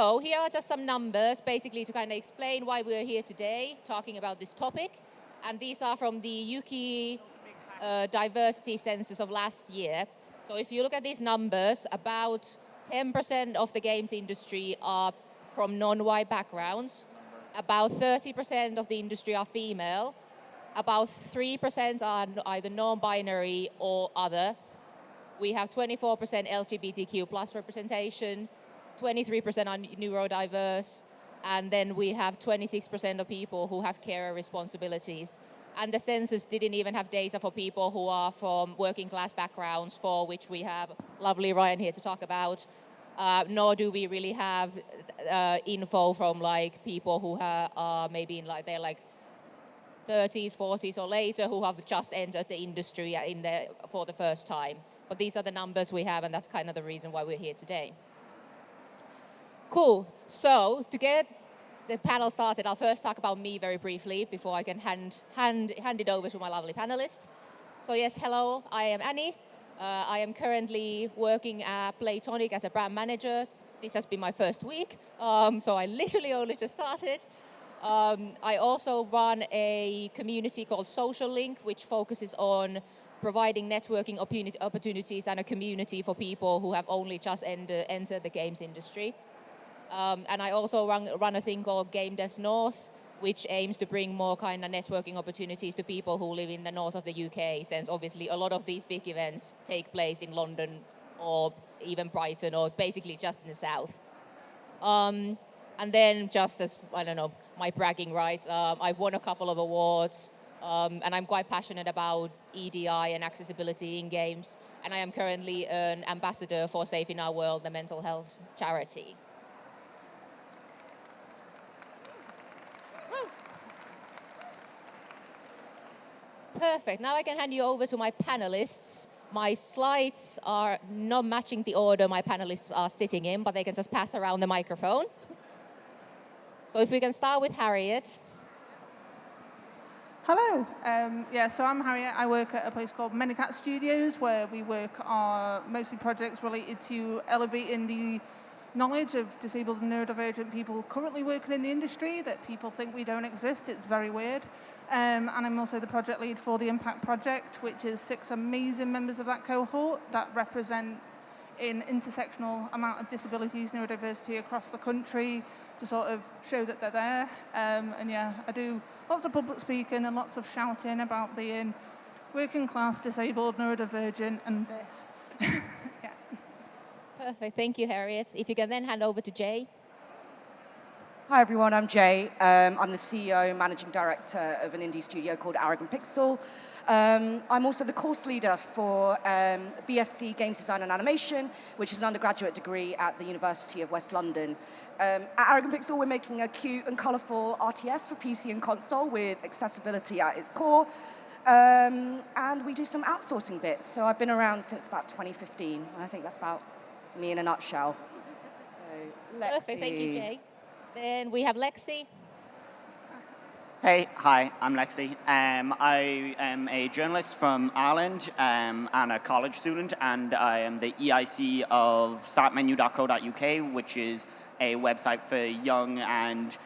So here are just some numbers, basically to kind of explain why we're here today, talking about this topic. And these are from the UKIE Diversity Census of last year. So if you look at these numbers, about 10% of the games industry are from non-white backgrounds. About 30% of the industry are female. About 3% are either non-binary or other. We have 24% LGBTQ plus representation, 23% are neurodiverse, and then we have 26% of people who have carer responsibilities. And the census didn't even have data for people who are from working class backgrounds, for which we have lovely Ryan here to talk about. Nor do we really have info from like people who are maybe in like, they're like 30s, 40s or later, who have just entered the industry for the first time. But these are the numbers we have, and that's kind of the reason why we're here today. Cool. So to get the panel started, I'll first talk about me very briefly before I can hand it over to my lovely panelists. So yes, hello, I am Anni. I am currently working at Playtonic as a brand manager. This has been my first week, so I literally only just started. I also run a community called Social Link, which focuses on providing networking opportunities and a community for people who have only just entered the games industry. And I also run a thing called Game Devs North, which aims to bring more kind of networking opportunities to people who live in the north of the UK, since obviously a lot of these big events take place in London or even Brighton or basically just in the south. And then just as, I don't know, my bragging rights, I've won a couple of awards, and I'm quite passionate about EDI and accessibility in games, and I am currently an ambassador for Safe in Our World, the mental health charity. Perfect. Now I can hand you over to my panelists. My slides are not matching the order my panelists are sitting in, but they can just pass around the microphone. So if we can start with Harriet. Hello. So I'm Harriet. I work at a place called Manycat Studios, where we work on mostly projects related to elevating the knowledge of disabled and neurodivergent people currently working in the industry, that people think we don't exist. It's very weird. And I'm also the project lead for the Impact Project, which is 6 amazing members of that cohort that represent an intersectional amount of disabilities, neurodiversity across the country, to sort of show that they're there. And yeah, I do lots of public speaking and lots of shouting about being working class, disabled, neurodivergent, and this. Yeah. Perfect. Thank you, Harriet. If you can then hand over to Jay. Hi everyone, I'm Jay. I'm the CEO and Managing Director of an indie studio called Ahern Pixel. I'm also the course leader for BSc Games Design and Animation, which is an undergraduate degree at the University of West London. At Ahern Pixel, we're making a cute and colourful RTS for PC and console with accessibility at its core. And we do some outsourcing bits. So I've been around since about 2015, and I think that's about me in a nutshell. So let's Perfect. Thank you, Jay. Then we have Lexi. Hey, hi, I'm Lexi. I am a journalist from Ireland and a college student, and I am the EIC of startmenu.co.uk, which is a website for young and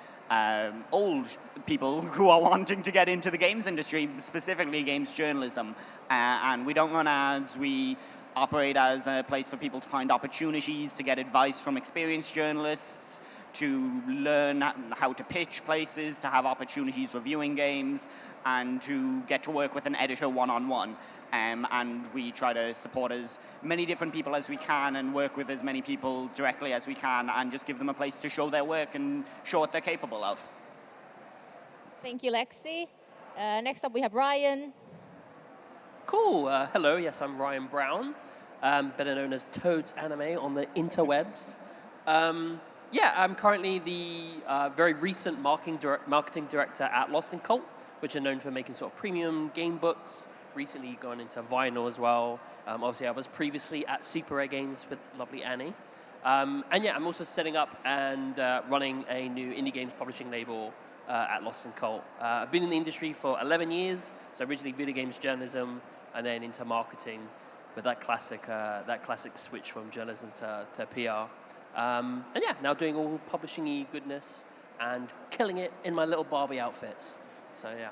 old people who are wanting to get into the games industry, specifically games journalism. And we don't run ads, we operate as a place for people to find opportunities, to get advice from experienced journalists, to learn how to pitch places, to have opportunities reviewing games, and to get to work with an editor one-on-one. And we try to support as many different people as we can and work with as many people directly as we can and just give them a place to show their work and show what they're capable of. Thank you, Lexi. Next up, we have Ryan. Cool. Hello, yes, I'm Ryan Brown, better known as Toad's Anime on the interwebs. Yeah, I'm currently the very recent marketing director at Lost in Cult, which are known for making sort of premium game books, recently gone into vinyl as well. Obviously, I was previously at Super Rare Games with lovely Annie. And yeah, I'm also setting up and running a new indie games publishing label at Lost in Cult. I've been in the industry for 11 years, so originally video games journalism, and then into marketing with that classic switch from journalism to PR. And yeah, now doing all publishing-y goodness and killing it in my little Barbie outfits. So yeah.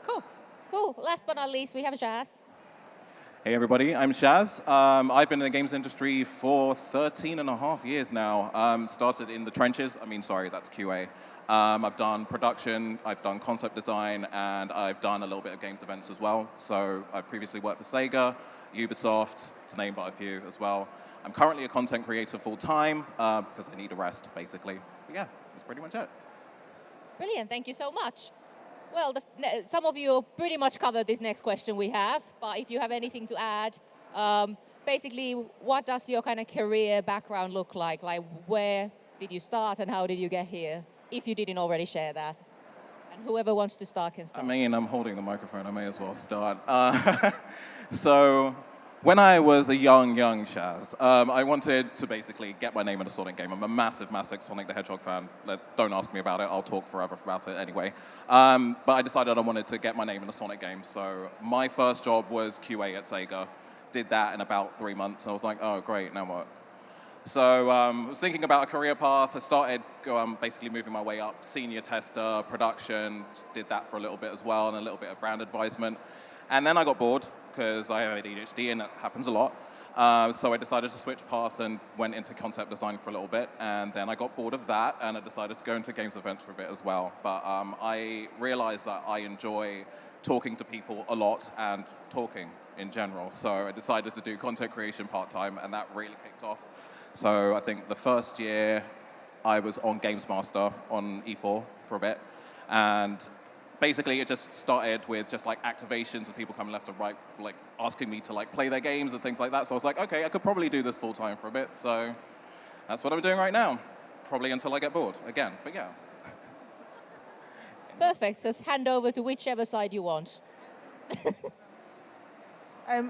Cool. Cool. Last but not least, we have Shaz. Hey everybody, I'm Shaz. I've been in the games industry for 13 and a half years now. Started in the trenches, that's QA. I've done production, I've done concept design, and I've done a little bit of games events as well. So I've previously worked for Sega, Ubisoft, to name but a few as well. I'm currently a content creator full-time because I need a rest, basically. But yeah, that's pretty much it. Brilliant. Thank you so much. Well, some of you pretty much covered this next question we have, but if you have anything to add, basically, what does your kind of career background look like? Like, where did you start and how did you get here? If you didn't already share that. And whoever wants to start can start. I'm holding the microphone, I may as well start. So, when I was a young Shaz, I wanted to basically get my name in a Sonic game. I'm a massive Sonic the Hedgehog fan. Don't ask me about it, I'll talk forever about it anyway. But I decided I wanted to get my name in a Sonic game. So my first job was QA at Sega. Did that in about 3 months. I was like, oh great, now what? So I was thinking about a career path. I started basically moving my way up, senior tester, production, did that for a little bit as well, and a little bit of brand advisement. And then I got bored, because I have ADHD and it happens a lot. So I decided to switch paths and went into concept design for a little bit. And then I got bored of that and I decided to go into games events for a bit as well. But I realized that I enjoy talking to people a lot and talking in general. So I decided to do content creation part-time and that really kicked off. So I think the first year I was on Games Master on E4 for a bit. And basically, it just started with just like activations and people coming left and right, like asking me to like play their games and things like that. So I was like, okay, I could probably do this full time for a bit. So that's what I'm doing right now, probably until I get bored again. But yeah. Perfect. Just hand over to whichever side you want.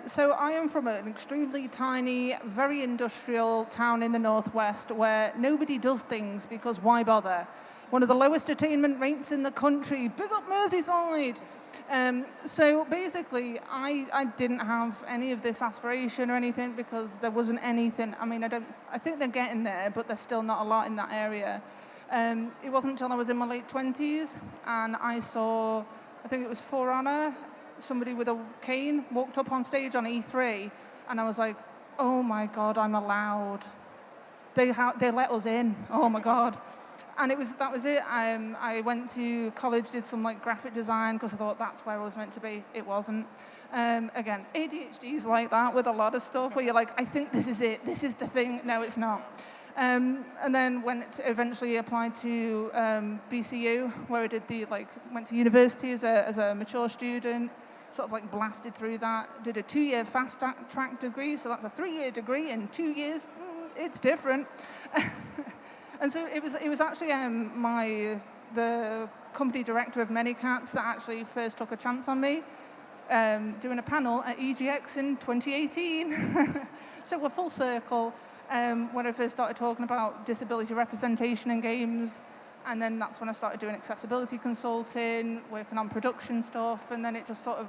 So I am from an extremely tiny, very industrial town in the northwest where nobody does things because why bother? One of the lowest attainment rates in the country. Big up Merseyside! So basically, I didn't have any of this aspiration or anything because there wasn't anything. I think they're getting there, but there's still not a lot in that area. It wasn't until I was in my late 20s and I saw, I think it was For Honor, somebody with a cane walked up on stage on E3 and I was like, oh my God, I'm allowed. They let us in, oh my God. And that was it. I went to college, did some like graphic design because I thought that's where I was meant to be. It wasn't. Again, ADHD is like that with a lot of stuff where you're like, I think this is it. This is the thing. No, it's not. And then eventually applied to BCU, where I went to university as a mature student, sort of like blasted through that. Did a 2-year fast track degree, so that's a 3-year degree in 2 years. It's different. And so it was actually the company director of Manycats that actually first took a chance on me, doing a panel at EGX in 2018. So we're full circle. When I first started talking about disability representation in games, and then that's when I started doing accessibility consulting, working on production stuff, and then it just sort of,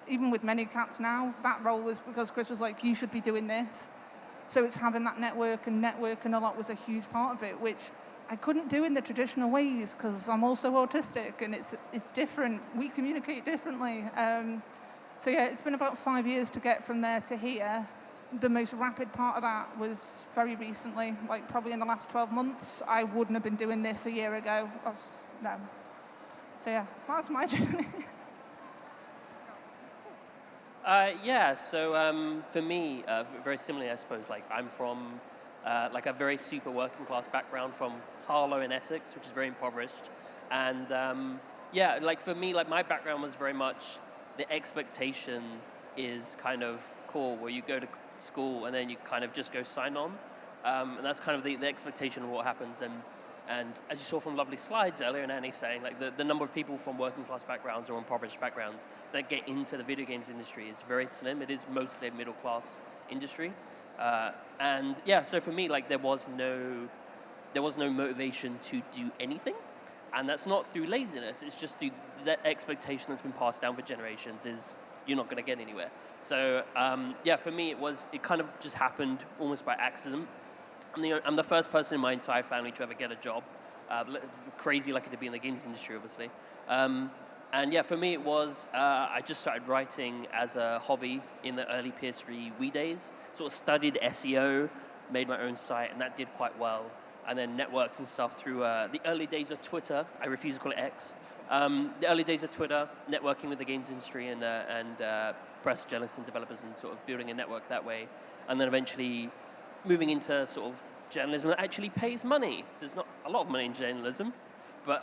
even with Manycats now, that role was because Chris was like, you should be doing this. So it's having that network and a lot was a huge part of it, which I couldn't do in the traditional ways because I'm also autistic and it's different. We communicate differently. So yeah, it's been about 5 years to get from there to here. The most rapid part of that was very recently, like probably in the last 12 months. I wouldn't have been doing this a year ago. No. So yeah, that's my journey. So for me, very similarly, I suppose, like I'm from like a very super working class background from Harlow in Essex, which is very impoverished. And like for me, like my background was very much the expectation is kind of cool, where you go to school and then you kind of just go sign on. And that's kind of the expectation of what happens. And as you saw from lovely slides earlier, and Annie saying, like the number of people from working class backgrounds or impoverished backgrounds that get into the video games industry is very slim. It is mostly a middle class industry. And yeah, so for me, like there was no motivation to do anything. And that's not through laziness, it's just through that expectation that's been passed down for generations is you're not going to get anywhere. So yeah, for me, it kind of just happened almost by accident. I'm the first person in my entire family to ever get a job. Crazy lucky to be in the games industry, obviously. And yeah, for me it was, I just started writing as a hobby in the early PS3 Wii days. Sort of studied SEO, made my own site, and that did quite well. And then networked and stuff through the early days of Twitter. I refuse to call it X. The early days of Twitter, networking with the games industry and press journalists and developers and sort of building a network that way. And then eventually moving into sort of journalism that actually pays money. There's not a lot of money in journalism, but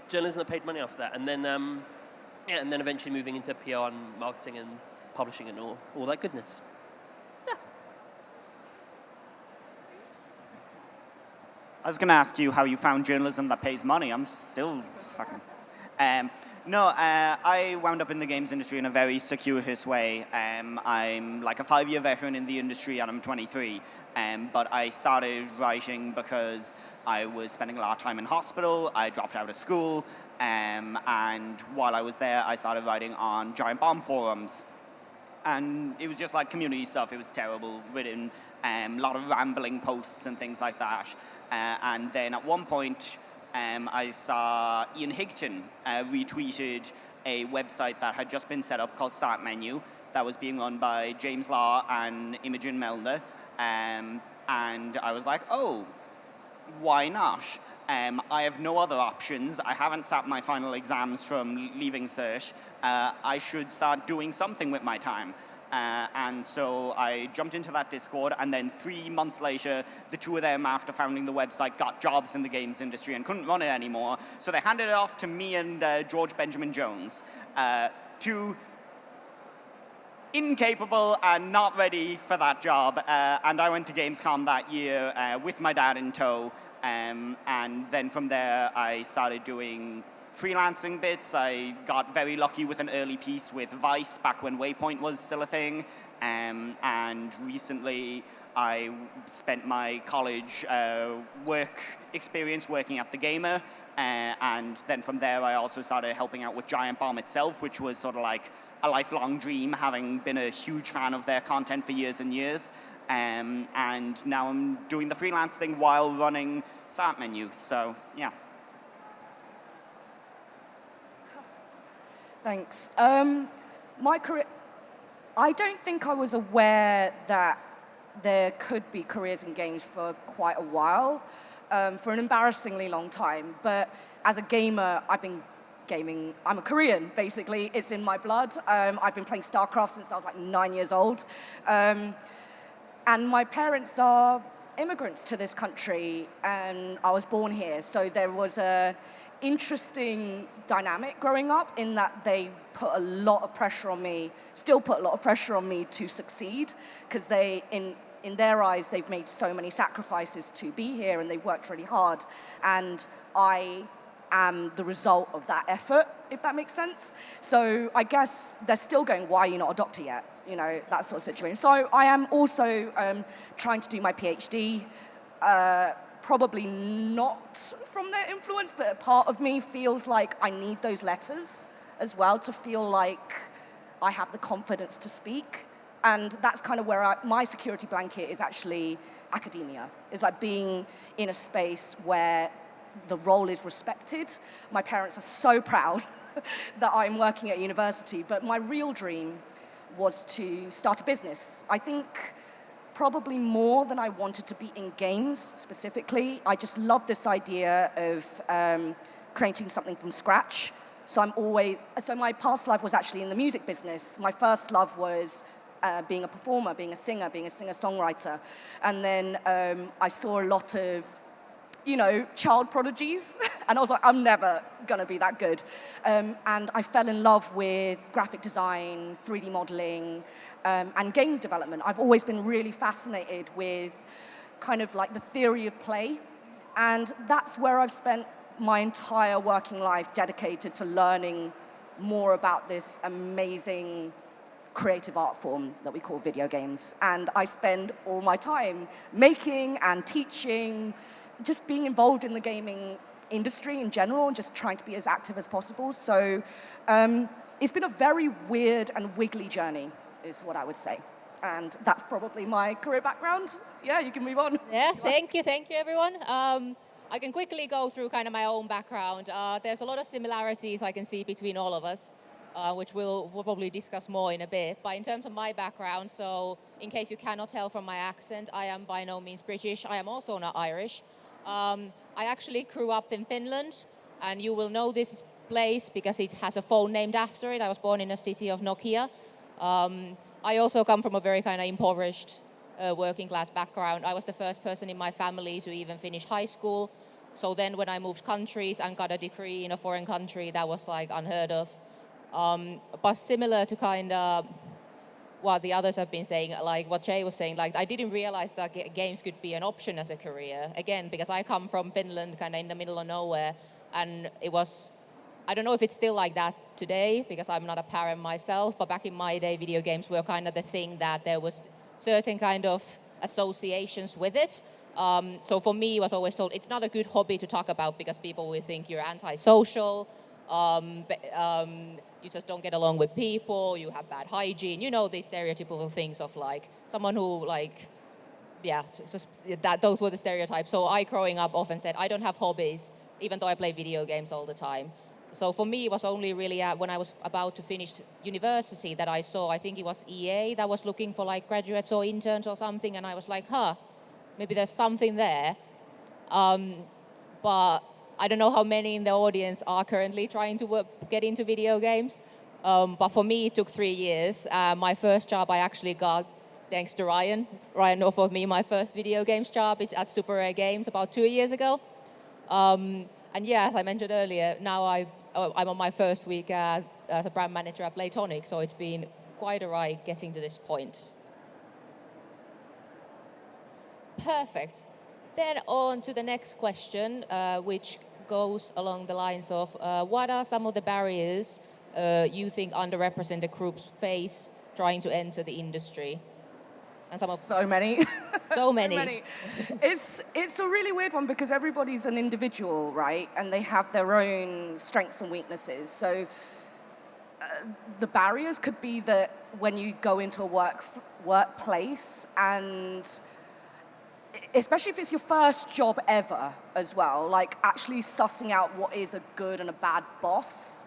journalism that paid money off that. And then, and then eventually moving into PR and marketing and publishing and all that goodness. Yeah. I was going to ask you how you found journalism that pays money. I'm still fucking... No, I wound up in the games industry in a very circuitous way. I'm like a 5-year veteran in the industry and I'm 23. But I started writing because I was spending a lot of time in hospital. I dropped out of school. And while I was there, I started writing on giant bomb forums. And it was just like community stuff. It was terrible, written, a lot of rambling posts and things like that. And then at one point, I saw Ian Higton retweeted a website that had just been set up called Start Menu that was being run by James Law and Imogen Melner. And I was like, oh, why not? I have no other options. I haven't sat my final exams from leaving cert. I should start doing something with my time. And so I jumped into that Discord, and then 3 months later, the two of them, after founding the website, got jobs in the games industry and couldn't run it anymore. So they handed it off to me and George Benjamin Jones, two incapable and not ready for that job. And I went to Gamescom that year with my dad in tow. And then from there, I started doing freelancing bits. I got very lucky with an early piece with Vice back when Waypoint was still a thing. And recently, I spent my college work experience working at The Gamer. And then from there, I also started helping out with Giant Bomb itself, which was sort of like a lifelong dream, having been a huge fan of their content for years and years. And now I'm doing the freelance thing while running Start Menu. So, yeah. Thanks. My career, I don't think I was aware that there could be careers in games for quite a while, for an embarrassingly long time. But as a gamer, I've been gaming. I'm a Korean, basically. It's in my blood. I've been playing StarCraft since I was like 9 years old. And my parents are immigrants to this country, and I was born here. So there was a interesting dynamic growing up in that they put a lot of pressure on me, still put a lot of pressure on me to succeed, because they, in their eyes, they've made so many sacrifices to be here and they've worked really hard. And I am the result of that effort, if that makes sense. So I guess they're still going, why are you not a doctor yet? You know, that sort of situation. So I am also trying to do my PhD, probably not from their influence, but a part of me feels like I need those letters as well to feel like I have the confidence to speak. And that's kind of where my security blanket is actually academia. It's like being in a space where the role is respected. My parents are so proud that I'm working at university, but my real dream was to start a business. I think probably more than I wanted to be in games specifically. I just love this idea of creating something from scratch. So my past life was actually in the music business. My first love was being a performer, being a singer-songwriter. And then I saw a lot of, child prodigies. And I was like, I'm never gonna be that good. And I fell in love with graphic design, 3D modeling, and games development. I've always been really fascinated with kind of like the theory of play. And that's where I've spent my entire working life dedicated to learning more about this amazing creative art form that we call video games. And I spend all my time making and teaching, just being involved in the gaming industry in general, and just trying to be as active as possible. So it's been a very weird and wiggly journey, is what I would say. And that's probably my career background. Yeah, you can move on. Yeah, thank you, everyone. I can quickly go through kind of my own background. There's a lot of similarities I can see between all of us, which we'll probably discuss more in a bit. But in terms of my background, so in case you cannot tell from my accent, I am by no means British. I am also not Irish. I actually grew up in Finland, and you will know this place because it has a phone named after it. I was born in the city of Nokia. I also come from a very kind of impoverished working class background. I was the first person in my family to even finish high school. So then when I moved countries and got a degree in a foreign country, that was like unheard of. But similar to kind of what the others have been saying, like what Jay was saying, like I didn't realize that games could be an option as a career. Again, because I come from Finland, kind of in the middle of nowhere, and it was, I don't know if it's still like that today, because I'm not a parent myself, but back in my day, video games were kind of the thing that there was certain kind of associations with it. So for me, I was always told it's not a good hobby to talk about because people will think you're antisocial, you just don't get along with people, you have bad hygiene, you know, these stereotypical things of like someone who like, yeah, just that, those were the stereotypes. So I, growing up, often said, I don't have hobbies, even though I play video games all the time. So for me, it was only really when I was about to finish university that I saw, I think it was EA that was looking for like graduates or interns or something, and I was like, maybe there's something there. But I don't know how many in the audience are currently trying to get into video games. But for me, it took 3 years. My first job I actually got thanks to Ryan. Ryan offered me my first video games job. It's at Super Rare Games about 2 years ago. And yeah, as I mentioned earlier, now I'm on my first week as a brand manager at Playtonic, so it's been quite a ride getting to this point. Perfect. Then on to the next question, which goes along the lines of what are some of the barriers you think underrepresented groups face trying to enter the industry? And so many. So many. It's a really weird one because everybody's an individual, right? And they have their own strengths and weaknesses. So the barriers could be that when you go into a workplace, and especially if it's your first job ever as well, like actually sussing out what is a good and a bad boss,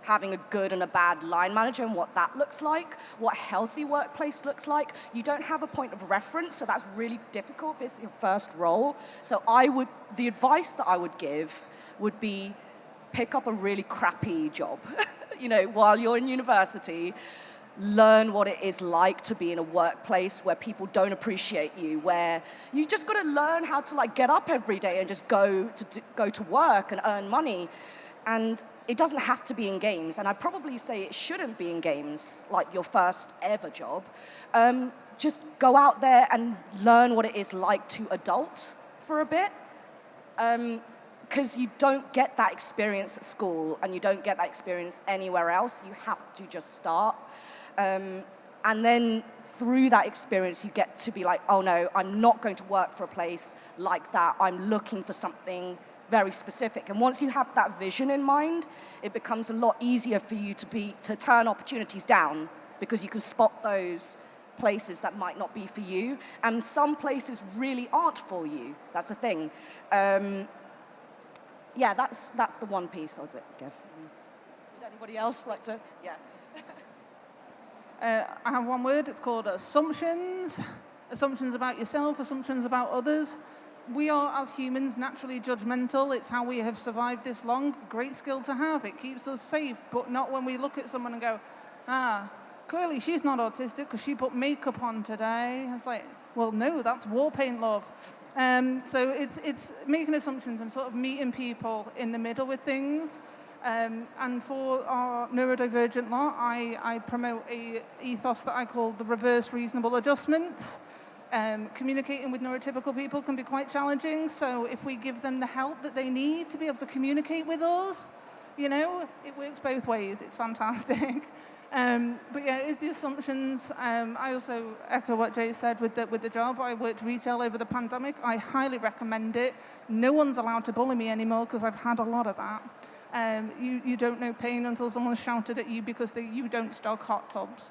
having a good and a bad line manager and what that looks like, what a healthy workplace looks like. You don't have a point of reference, so that's really difficult if it's your first role. So the advice that I would give would be pick up a really crappy job, while you're in university. Learn what it is like to be in a workplace where people don't appreciate you, where you just got to learn how to like get up every day and just go to work and earn money. And it doesn't have to be in games, and I'd probably say it shouldn't be in games, like your first ever job. Just go out there and learn what it is like to adult for a bit, because you don't get that experience at school, and you don't get that experience anywhere else. You have to just start. And then through that experience, you get to be like, oh no, I'm not going to work for a place like that. I'm looking for something very specific. And once you have that vision in mind, it becomes a lot easier for you to turn opportunities down, because you can spot those places that might not be for you. And some places really aren't for you. That's the thing. Yeah, that's the one piece I'll give. Would anybody else like to? Yeah. I have one word. It's called assumptions. Assumptions about yourself, assumptions about others. We are, as humans, naturally judgmental. It's how we have survived this long. Great skill to have. It keeps us safe, but not when we look at someone and go, clearly she's not autistic because she put makeup on today. It's like, well, no, that's war paint, love. So it's making assumptions and sort of meeting people in the middle with things. And for our neurodivergent lot, I promote a ethos that I call the reverse reasonable adjustments. Communicating with neurotypical people can be quite challenging, so if we give them the help that they need to be able to communicate with us, it works both ways. It's fantastic. But yeah, it is the assumptions. I also echo what Jay said with the job. I worked retail over the pandemic. I highly recommend it. No one's allowed to bully me anymore because I've had a lot of that. You don't know pain until someone's shouted at you because you don't stock hot tubs.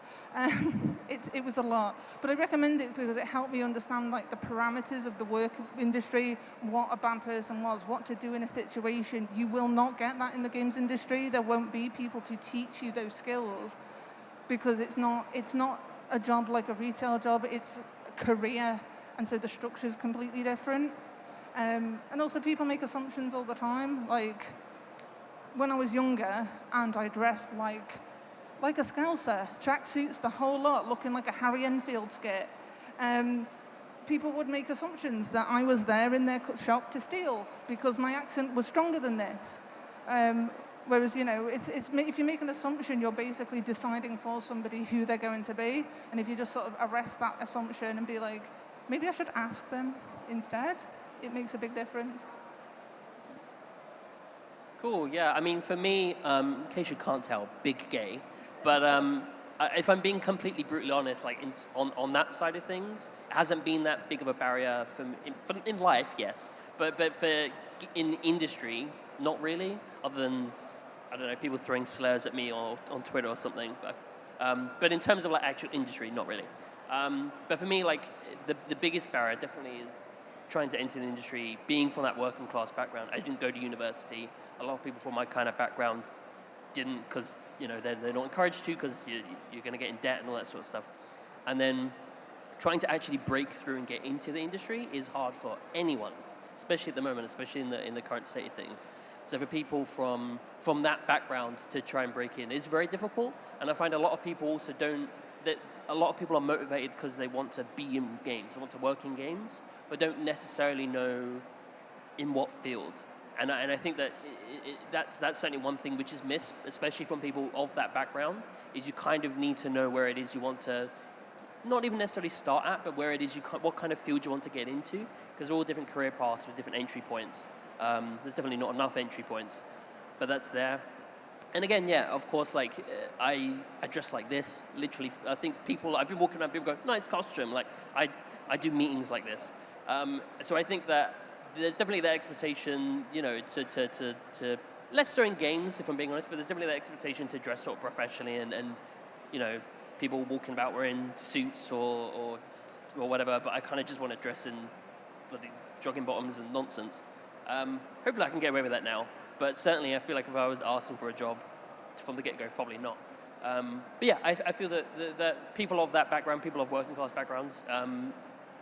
It was a lot. But I recommend it because it helped me understand like the parameters of the work industry, what a bad person was, what to do in a situation. You will not get that in the games industry. There won't be people to teach you those skills because it's not a job like a retail job, it's a career, and so the structure is completely different. And also people make assumptions all the time. Like when I was younger and I dressed like a Scouser, tracksuits, the whole lot, looking like a Harry Enfield skit, people would make assumptions that I was there in their shop to steal because my accent was stronger than this. Whereas, if you make an assumption, you're basically deciding for somebody who they're going to be. And if you just sort of arrest that assumption and be like, maybe I should ask them instead, it makes a big difference. Cool, yeah. I mean, for me, in case you can't tell, big gay. But if I'm being completely brutally honest, like on that side of things, it hasn't been that big of a barrier in life, yes. But for in industry, not really, other than, I don't know, people throwing slurs at me on Twitter or something. But in terms of like actual industry, not really. But for me, like the biggest barrier definitely is trying to enter the industry, being from that working class background. I didn't go to university. A lot of people from my kind of background didn't because, they're not encouraged to because you're going to get in debt and all that sort of stuff. And then trying to actually break through and get into the industry is hard for anyone, especially at the moment, especially in the current state of things. So for people from that background to try and break in is very difficult. And I find a lot of people also a lot of people are motivated because they want to be in games, they want to work in games, but don't necessarily know in what field. And I think that that's certainly one thing which is missed, especially from people of that background, is you kind of need to know where it is you want to, not even necessarily start at, but where it is what kind of field you want to get into, because they're all different career paths with different entry points. There's definitely not enough entry points, but that's there. And again, yeah, of course, like I dress like this. Literally, I think I've been walking around, people go, nice costume. Like I do meetings like this. So I think that there's definitely that expectation, to less so in games, if I'm being honest, but there's definitely that expectation to dress sort of professionally and people walking about wearing suits or whatever. But I kind of just want to dress in bloody jogging bottoms and nonsense. Hopefully I can get away with that now. But certainly I feel like if I was asking for a job from the get-go, probably not. But yeah, I feel that people of that background, people of working class backgrounds,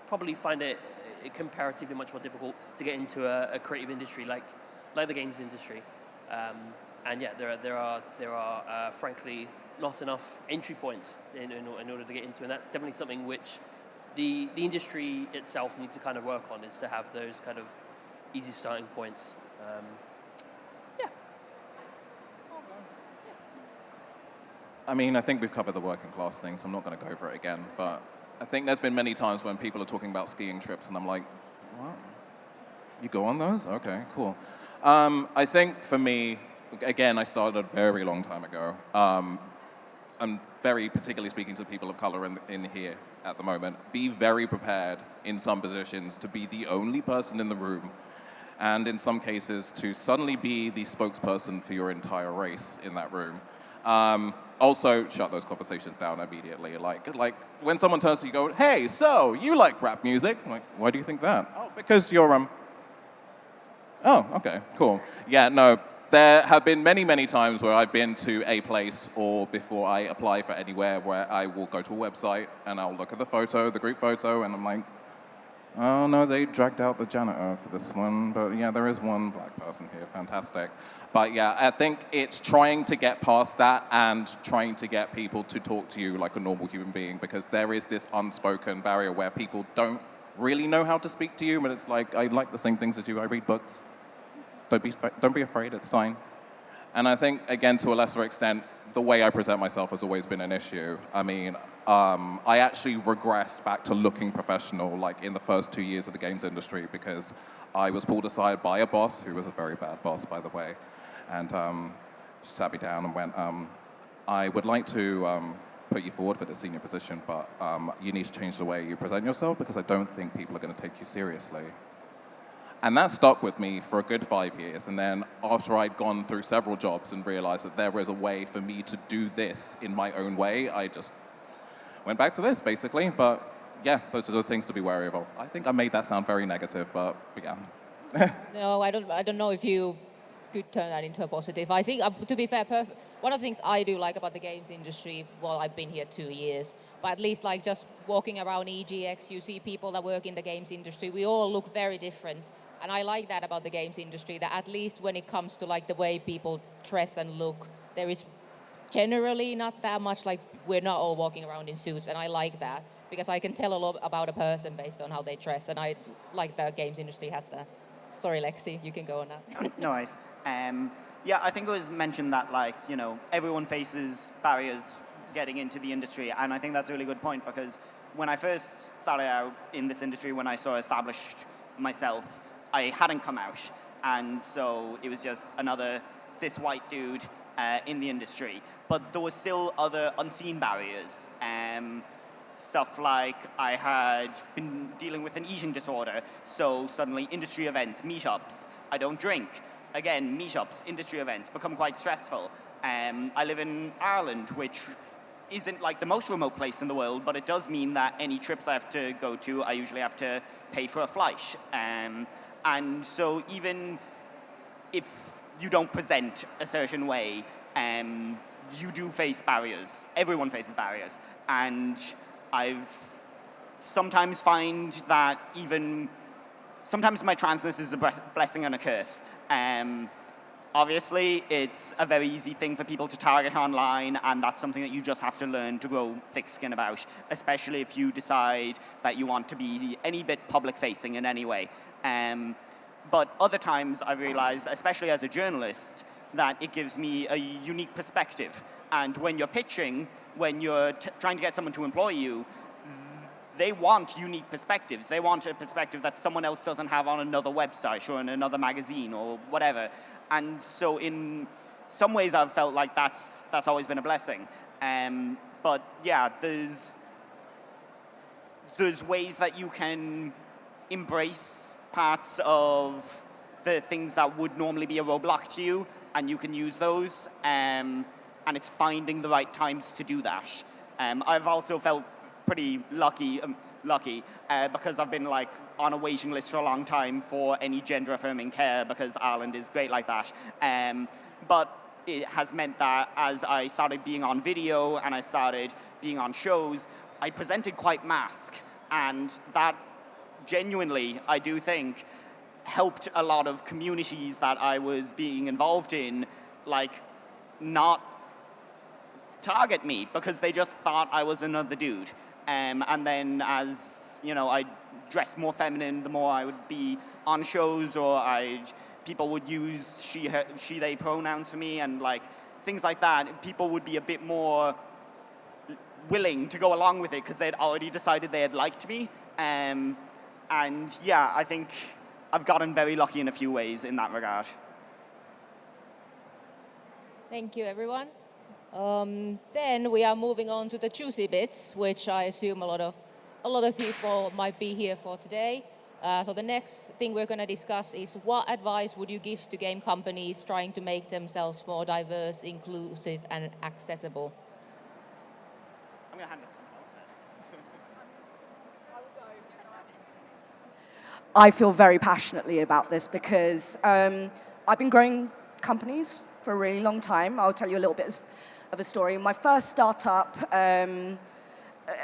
probably find it comparatively much more difficult to get into a creative industry like the games industry. And yeah, there are frankly not enough entry points in order to get into, and that's definitely something which the industry itself needs to kind of work on, is to have those kind of easy starting points. Yeah. I mean, I think we've covered the working class thing, so I'm not going to go over it again. But I think there's been many times when people are talking about skiing trips, and I'm like, what? You go on those? Okay, cool. I think for me, again, I started a very long time ago. I'm very particularly speaking to people of color in here at the moment. Be very prepared in some positions to be the only person in the room, and in some cases to suddenly be the spokesperson for your entire race in that room. Also, shut those conversations down immediately. Like when someone turns to you and goes, hey, so you like rap music? I'm like, why do you think that? Oh, because you're, oh, okay, cool. Yeah, no, there have been many, many times where I've been to a place or before I apply for anywhere where I will go to a website and I'll look at the photo, the group photo, and I'm like, oh no, they dragged out the janitor for this one, but yeah, there is one black person here, fantastic. But yeah, I think it's trying to get past that and trying to get people to talk to you like a normal human being, because there is this unspoken barrier where people don't really know how to speak to you, but it's like, I like the same things as you, I read books. Don't be afraid, it's fine. And I think, again, to a lesser extent, the way I present myself has always been an issue. I mean, I actually regressed back to looking professional, like in the first 2 years of the games industry, because I was pulled aside by a boss, who was a very bad boss, by the way, and she sat me down and went, I would like to put you forward for the senior position, but you need to change the way you present yourself, because I don't think people are going to take you seriously. And that stuck with me for a good 5 years. And then after I'd gone through several jobs and realized that there was a way for me to do this in my own way, I just went back to this, basically. But yeah, those are the things to be wary of. I think I made that sound very negative, but yeah. No, I don't know if you could turn that into a positive. I think, to be fair, one of the things I do like about the games industry, well, I've been here 2 years, but at least like just walking around EGX, you see people that work in the games industry. We all look very different. And I like that about the games industry, that at least when it comes to like the way people dress and look, there is generally not that much, like we're not all walking around in suits, and I like that because I can tell a lot about a person based on how they dress, and I like the games industry has that. Sorry, Lexi, you can go on now. No worries. Yeah, I think it was mentioned that, like, everyone faces barriers getting into the industry, and I think that's a really good point, because when I first started out in this industry, when I sort of established myself, I hadn't come out, and so it was just another cis white dude in the industry. But there was still other unseen barriers. Stuff like I had been dealing with an eating disorder, so suddenly industry events, meetups, I don't drink. Again, meetups, industry events become quite stressful. I live in Ireland, which isn't like the most remote place in the world, but it does mean that any trips I have to go to, I usually have to pay for a flight. And so even if you don't present a certain way, you do face barriers. Everyone faces barriers. And I've sometimes find that sometimes my transness is a blessing and a curse. Obviously, it's a very easy thing for people to target online, and that's something that you just have to learn to grow thick skin about, especially if you decide that you want to be any bit public-facing in any way. But other times I've realized, especially as a journalist, that it gives me a unique perspective. And when you're pitching, when you're trying to get someone to employ you, they want unique perspectives. They want a perspective that someone else doesn't have on another website or in another magazine or whatever. And so in some ways I've felt like that's always been a blessing. But yeah, there's ways that you can embrace parts of the things that would normally be a roadblock to you, and you can use those. And it's finding the right times to do that. I've also felt pretty lucky because I've been like on a waiting list for a long time for any gender affirming care, because Ireland is great like that. But it has meant that as I started being on video and I started being on shows, I presented quite mask, and that genuinely, I do think, helped a lot of communities that I was being involved in, like, not target me, because they just thought I was another dude. And then as, I dressed more feminine, the more I would be on shows, or people would use she, they pronouns for me, and like things like that. People would be a bit more willing to go along with it because they'd already decided they had liked me. And yeah, I think I've gotten very lucky in a few ways in that regard. Thank you, everyone. Then we are moving on to the juicy bits, which I assume a lot of people might be here for today. So the next thing we're going to discuss is, what advice would you give to game companies trying to make themselves more diverse, inclusive, and accessible? I'm going to hand it to someone else first. I feel very passionately about this because I've been growing companies for a really long time. I'll tell you a little bit of a story. My first startup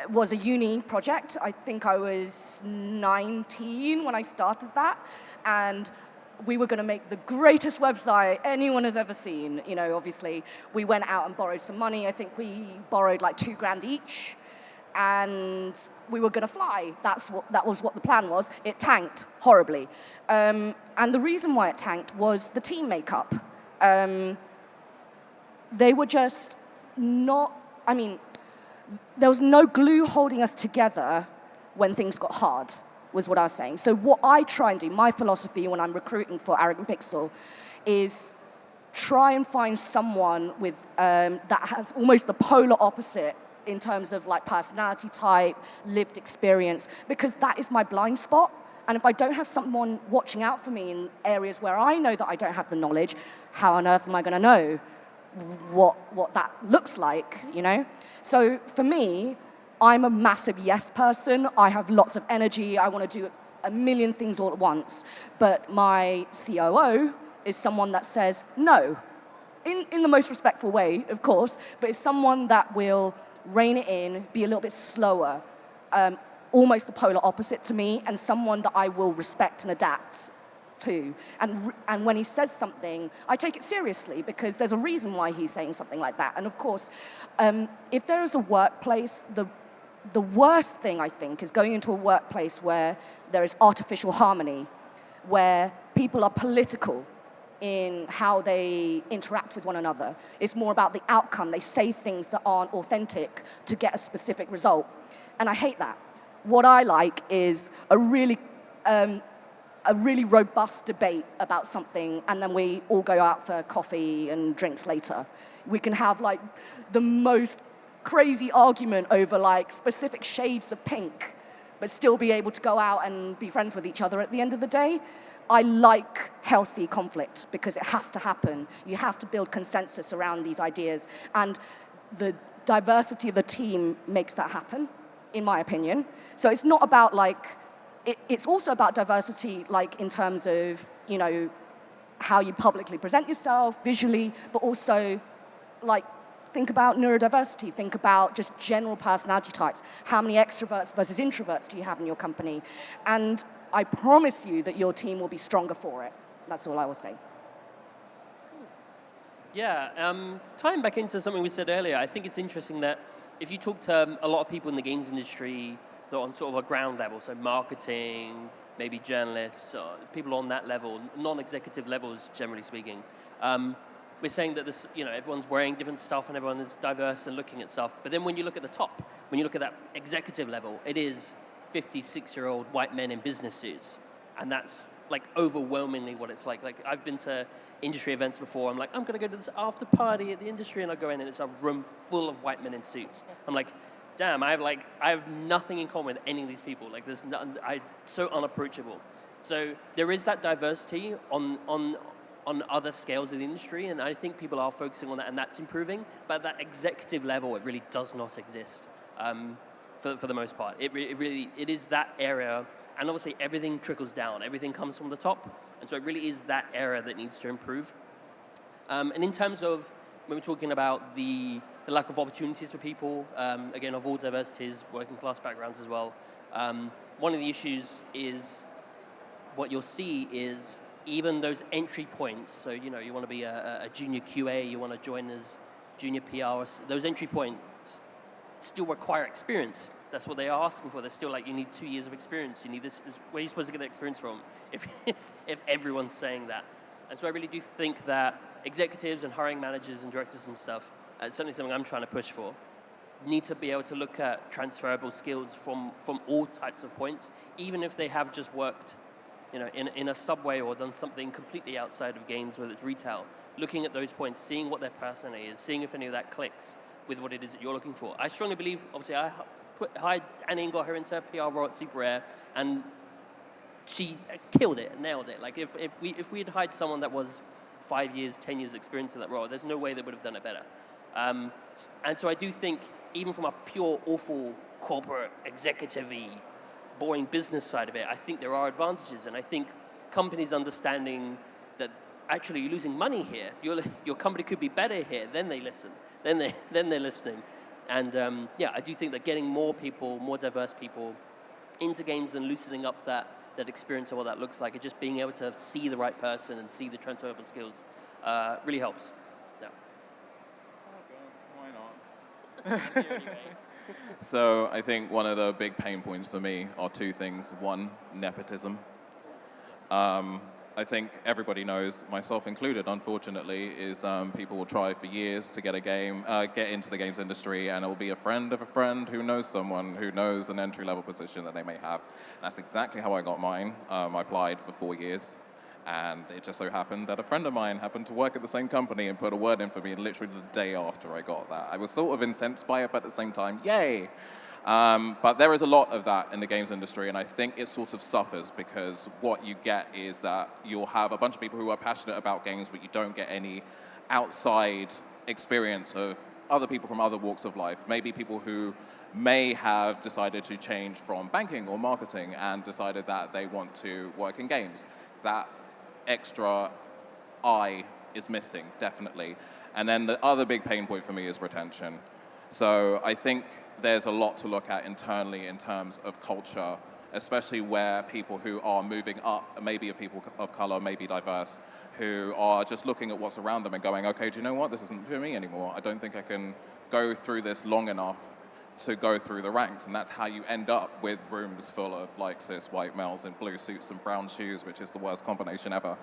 was a uni project. I think I was 19 when I started that, and we were going to make the greatest website anyone has ever seen. Obviously, we went out and borrowed some money. I think we borrowed like $2,000 each, and we were going to fly. That was what the plan was. It tanked horribly, and the reason why it tanked was the team makeup. They were just not. There was no glue holding us together when things got hard, was what I was saying. So what I try and do, my philosophy when I'm recruiting for Arrogant Pixel, is try and find someone with that has almost the polar opposite in terms of like personality type, lived experience, because that is my blind spot. And if I don't have someone watching out for me in areas where I know that I don't have the knowledge, how on earth am I going to know what that looks like, you know? So for me, I'm a massive yes person. I have lots of energy. I want to do a million things all at once. But my COO is someone that says no, in the most respectful way, of course, but it's someone that will rein it in, be a little bit slower, almost the polar opposite to me, and someone that I will respect and adapt to. And when he says something, I take it seriously because there's a reason why he's saying something like that. And of course, if there is a workplace, the worst thing, I think, is going into a workplace where there is artificial harmony, where people are political in how they interact with one another. It's more about the outcome. They say things that aren't authentic to get a specific result. And I hate that. What I like is a really robust debate about something, and then we all go out for coffee and drinks later. We can have like the most crazy argument over like specific shades of pink, but still be able to go out and be friends with each other at the end of the day. I like healthy conflict because it has to happen. You have to build consensus around these ideas, and the diversity of the team makes that happen, in my opinion. So it's not about like, it's also about diversity, like in terms of, you know, how you publicly present yourself visually, but also like think about neurodiversity, think about just general personality types. How many extroverts versus introverts do you have in your company? And I promise you that your team will be stronger for it. That's all I will say. Yeah, tying back into something we said earlier, I think it's interesting that if you talk to a lot of people in the games industry that are on sort of a ground level, so marketing, maybe journalists, or people on that level, non-executive levels, generally speaking, we're saying that this, you know, everyone's wearing different stuff and everyone is diverse and looking at stuff. But then when you look at the top, when you look at that executive level, it is 56-year-old white men in business suits. And that's like overwhelmingly what it's like. Like I've been to industry events before. I'm like, I'm gonna go to this after party at the industry, and I go in and it's a room full of white men in suits. I'm like, damn, I have nothing in common with any of these people. Like there's nothing, I'm so unapproachable. So there is that diversity on other scales of the industry, and I think people are focusing on that, and that's improving. But at that executive level, it really does not exist. For the most part, it is that area, and obviously everything trickles down. Everything comes from the top, and so it really is that area that needs to improve. And in terms of when we're talking about the lack of opportunities for people, again of all diversities, working class backgrounds as well, one of the issues is what you'll see is even those entry points. So you know you want to be a junior QA, you want to join as junior PR. Those entry points still require experience. That's what they are asking for. They're still like, you need 2 years of experience. You need this. Where are you supposed to get that experience from if everyone's saying that? And so I really do think that executives and hiring managers and directors and stuff, it's certainly something I'm trying to push for, need to be able to look at transferable skills from all types of points, even if they have just worked, you know, in a subway or done something completely outside of games, whether it's retail, looking at those points, seeing what their personality is, seeing if any of that clicks with what it is that you're looking for. I strongly believe, obviously, I hired Anni and got her into a PR role at Super Air, and she killed it, nailed it. Like if we had hired someone that was 5 years, 10 years experience in that role, there's no way they would have done it better. And so I do think, even from a pure, awful, corporate, executive-y, boring business side of it, I think there are advantages, and I think companies understanding that actually you're losing money here, your company could be better here, then they listen. Then they're listening. And yeah, I do think that getting more people, more diverse people into games and loosening up that experience of what that looks like, and just being able to see the right person and see the transferable skills really helps. Yeah. Why not? So I think one of the big pain points for me are two things. One, nepotism. I think everybody knows, myself included, unfortunately, is people will try for years to get into the games industry, and it will be a friend of a friend who knows someone who knows an entry-level position that they may have. And that's exactly how I got mine. I applied for 4 years, and it just so happened that a friend of mine happened to work at the same company and put a word in for me literally the day after I got that. I was sort of incensed by it, but at the same time, yay! But there is a lot of that in the games industry, and I think it sort of suffers because what you get is that you'll have a bunch of people who are passionate about games, but you don't get any outside experience of other people from other walks of life. Maybe people who may have decided to change from banking or marketing and decided that they want to work in games. That extra eye is missing, definitely. And then the other big pain point for me is retention. So I think there's a lot to look at internally in terms of culture, especially where people who are moving up, maybe people of color, maybe diverse, who are just looking at what's around them and going, okay, do you know what? This isn't for me anymore. I don't think I can go through this long enough to go through the ranks. And that's how you end up with rooms full of like cis white males in blue suits and brown shoes, which is the worst combination ever.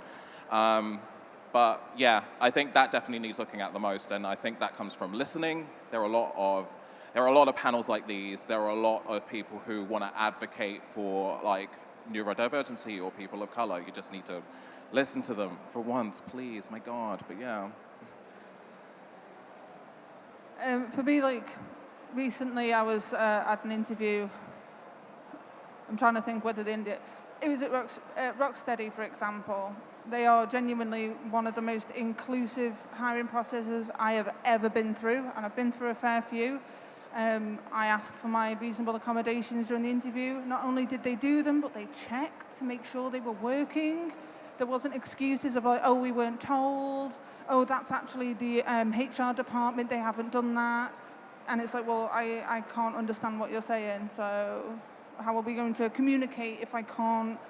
But yeah, I think that definitely needs looking at the most, and I think that comes from listening. There are a lot of panels like these. There are a lot of people who want to advocate for like neurodivergency or people of color. You just need to listen to them for once, please. My God, but yeah. For me, like recently, I was at an interview. I'm trying to think whether it was at Rocksteady, for example. They are genuinely one of the most inclusive hiring processes I have ever been through, and I've been through a fair few. I asked for my reasonable accommodations during the interview. Not only did they do them, but they checked to make sure they were working. There wasn't excuses of like, oh, we weren't told. Oh, that's actually the HR department, they haven't done that. And it's like, well, I can't understand what you're saying, so how are we going to communicate if I can't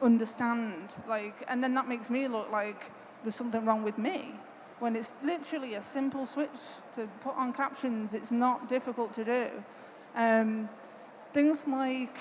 understand? Like, and then that makes me look like there's something wrong with me, when it's literally a simple switch to put on captions. It's not difficult to do. Things like,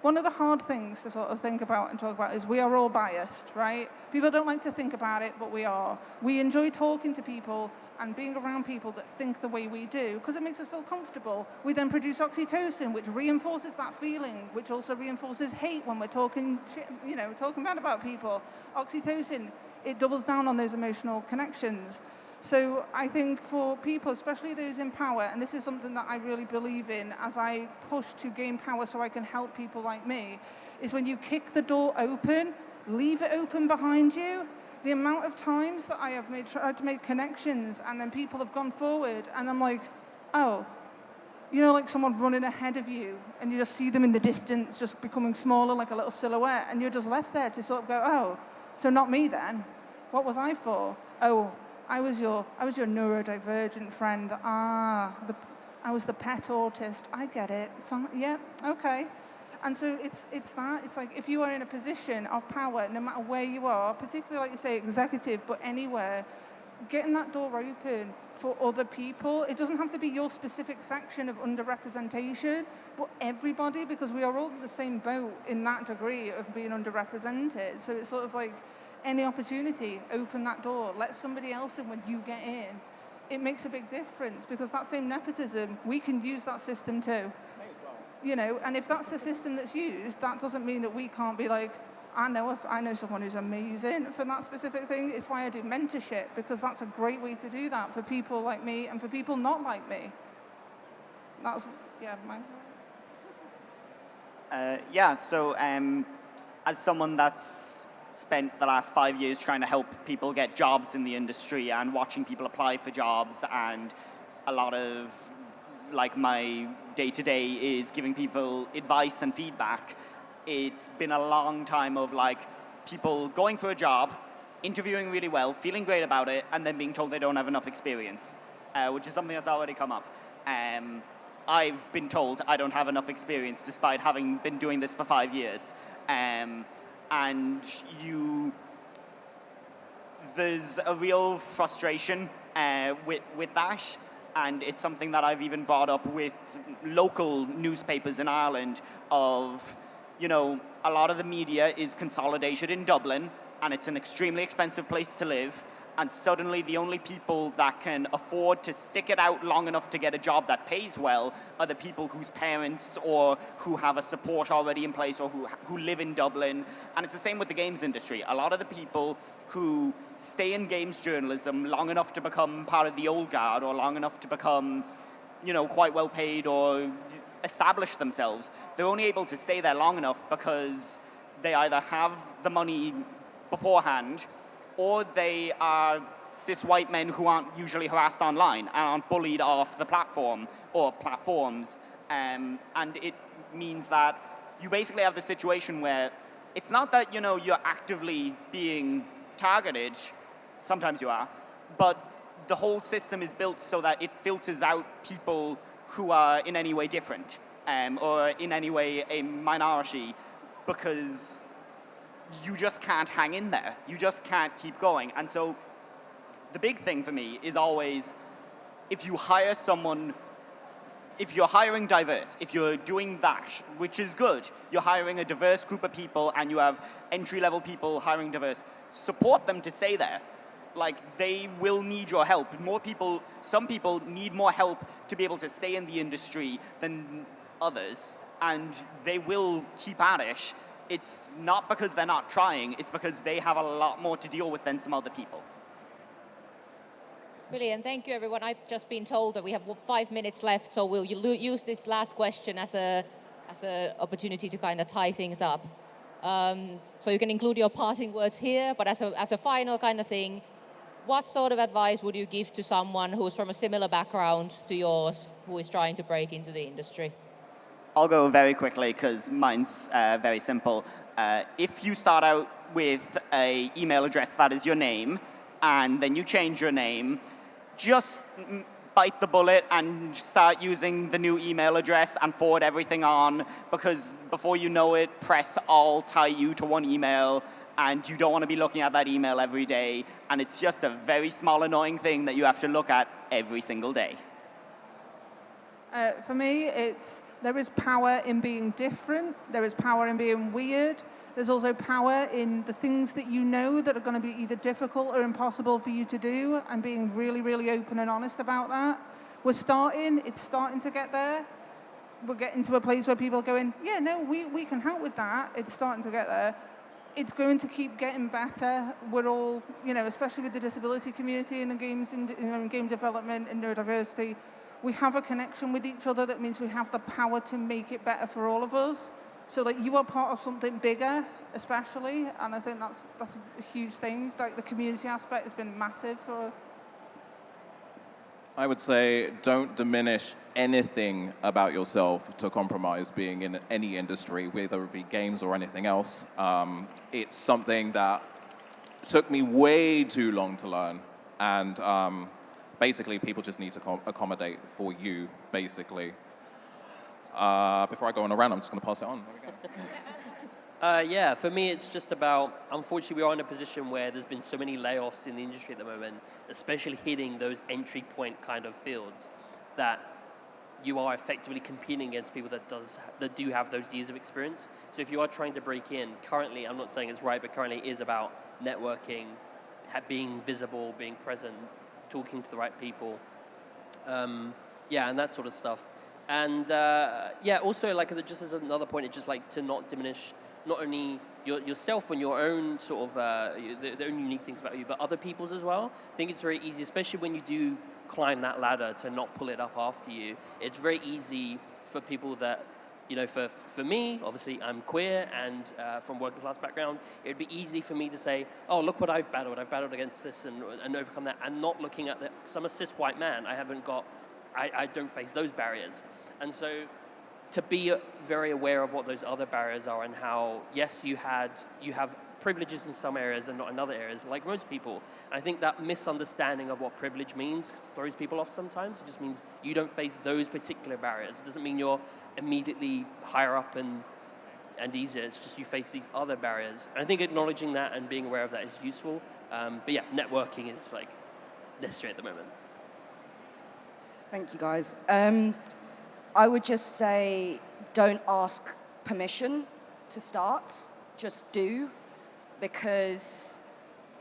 one of the hard things to sort of think about and talk about is we are all biased, right? People don't like to think about it, but we are. We enjoy talking to people and being around people that think the way we do, because it makes us feel comfortable. We then produce oxytocin, which reinforces that feeling, which also reinforces hate when we're talking bad about people. Oxytocin, it doubles down on those emotional connections. So I think for people, especially those in power, and this is something that I really believe in as I push to gain power so I can help people like me, is when you kick the door open, leave it open behind you. The amount of times that I have tried to make connections and then people have gone forward and I'm like, oh, you know, like someone running ahead of you and you just see them in the distance just becoming smaller, like a little silhouette, and you're just left there to sort of go, oh, so not me then. What was I for? Oh, I was your neurodivergent friend. I was the pet autist. I get it. Fine. Yeah, okay. And so it's that. It's like if you are in a position of power, no matter where you are, particularly like you say, executive, but anywhere, getting that door open for other people. It doesn't have to be your specific section of underrepresentation, but everybody, because we are all in the same boat in that degree of being underrepresented. So it's sort of like any opportunity, open that door, let somebody else in when you get in. It makes a big difference, because that same nepotism, we can use that system too. You know, and if that's the system that's used, that doesn't mean that we can't be like, I know someone who's amazing for that specific thing. It's why I do mentorship, because that's a great way to do that for people like me and for people not like me. That's, yeah, mine. So as someone that's spent the last 5 years trying to help people get jobs in the industry and watching people apply for jobs, and a lot of like my day-to-day is giving people advice and feedback, it's been a long time of like people going for a job, interviewing really well, feeling great about it, and then being told they don't have enough experience, which is something that's already come up. I've been told I don't have enough experience despite having been doing this for 5 years. There's a real frustration with that. And it's something that I've even brought up with local newspapers in Ireland of, you know, a lot of the media is consolidated in Dublin, and it's an extremely expensive place to live. And suddenly the only people that can afford to stick it out long enough to get a job that pays well are the people whose parents or who have a support already in place or who live in Dublin. And it's the same with the games industry. A lot of the people who stay in games journalism long enough to become part of the old guard or long enough to become quite well paid or established themselves. They're only able to stay there long enough because they either have the money beforehand, or they are cis white men who aren't usually harassed online and aren't bullied off the platform or platforms. And it means that you basically have the situation where it's not that, you're actively being targeted, sometimes you are, but the whole system is built so that it filters out people who are in any way different, or in any way a minority, because you just can't hang in there. You just can't keep going. And so the big thing for me is always, if you hire someone, if you're hiring diverse, if you're doing that, which is good, you're hiring a diverse group of people and you have entry-level people hiring diverse, support them to stay there. Like, they will need your help. Some people need more help to be able to stay in the industry than others, and they will keep at it. It's not because they're not trying, it's because they have a lot more to deal with than some other people. Brilliant, thank you everyone. I've just been told that we have 5 minutes left, so we'll use this last question as a opportunity to kind of tie things up. So you can include your parting words here, but as a final kind of thing, what sort of advice would you give to someone who's from a similar background to yours, who is trying to break into the industry? I'll go very quickly because mine's very simple. If you start out with an email address that is your name, and then you change your name, just bite the bullet and start using the new email address and forward everything on, because before you know it, press Alt IU to one email, and you don't want to be looking at that email every day, and it's just a very small annoying thing that you have to look at every single day. For me, there is power in being different, there is power in being weird, there's also power in the things that you know that are going to be either difficult or impossible for you to do, and being really, really open and honest about that. It's starting to get there. We're getting to a place where people are going, yeah, no, we can help with that. It's starting to get there. It's going to keep getting better. We're all, especially with the disability community in the games, in game development and neurodiversity, we have a connection with each other that means we have the power to make it better for all of us. So you are part of something bigger, especially, and I think that's a huge thing. Like, the community aspect has been massive for. I would say don't diminish anything about yourself to compromise being in any industry, whether it be games or anything else. It's something that took me way too long to learn, and basically people just need to accommodate for you, basically. Before I go on a rant, I'm just going to pass it on. There we go. Yeah, for me, it's just about, unfortunately, we are in a position where there's been so many layoffs in the industry at the moment, especially hitting those entry point kind of fields, that you are effectively competing against people that do have those years of experience. So if you are trying to break in, currently, I'm not saying it's right, but currently it is about networking, being visible, being present, talking to the right people, and that sort of stuff. And also, just as another point, it's just to not diminish not only yourself and your own sort of the own unique things about you, but other people's as well. I think it's very easy, especially when you do climb that ladder, to not pull it up after you. It's very easy for people that, for me, obviously I'm queer and from working class background, it'd be easy for me to say, oh, look what I've battled against this and overcome that, and not looking at because I'm a cis white man, I don't face those barriers. And so to be very aware of what those other barriers are, and how, yes, you have privileges in some areas and not in other areas, like most people. And I think that misunderstanding of what privilege means throws people off sometimes. It just means you don't face those particular barriers. It doesn't mean you're immediately higher up and easier. It's just you face these other barriers. And I think acknowledging that and being aware of that is useful. But yeah, networking is necessary at the moment. Thank you, guys. I would just say, don't ask permission to start. Just do, because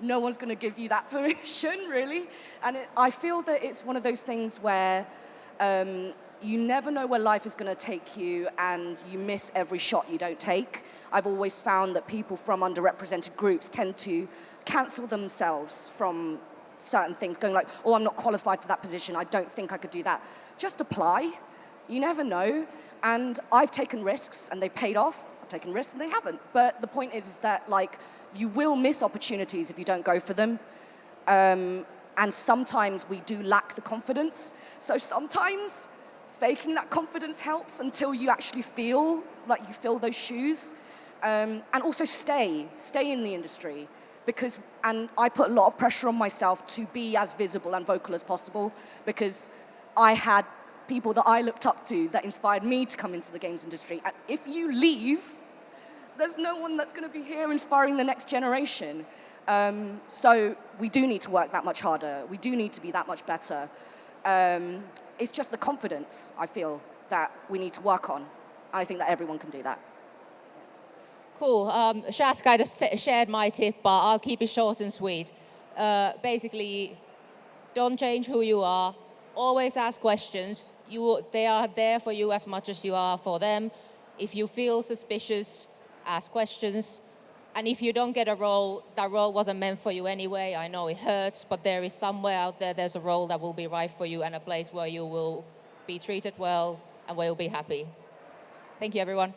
no one's going to give you that permission, really. And I feel that it's one of those things where you never know where life is going to take you, and you miss every shot you don't take. I've always found that people from underrepresented groups tend to cancel themselves from certain things, going like, oh, I'm not qualified for that position, I don't think I could do that. Just apply. You never know. And I've taken risks and they've paid off. I've taken risks and they haven't. But the point is that like you will miss opportunities if you don't go for them. And sometimes we do lack the confidence. So sometimes faking that confidence helps until you actually feel like you fill those shoes. And also stay in the industry. And I put a lot of pressure on myself to be as visible and vocal as possible because I had people that I looked up to that inspired me to come into the games industry. And if you leave, there's no one that's going to be here inspiring the next generation. So we do need to work that much harder. We do need to be that much better. It's just the confidence, I feel, that we need to work on. And I think that everyone can do that. Cool. Shaz kind of shared my tip, but I'll keep it short and sweet. Basically, don't change who you are. Always ask questions. They are there for you as much as you are for them. If you feel suspicious, ask questions. And if you don't get a role, that role wasn't meant for you anyway. I know it hurts, but there is somewhere out there, there's a role that will be right for you and a place where you will be treated well and where you'll be happy. Thank you, everyone.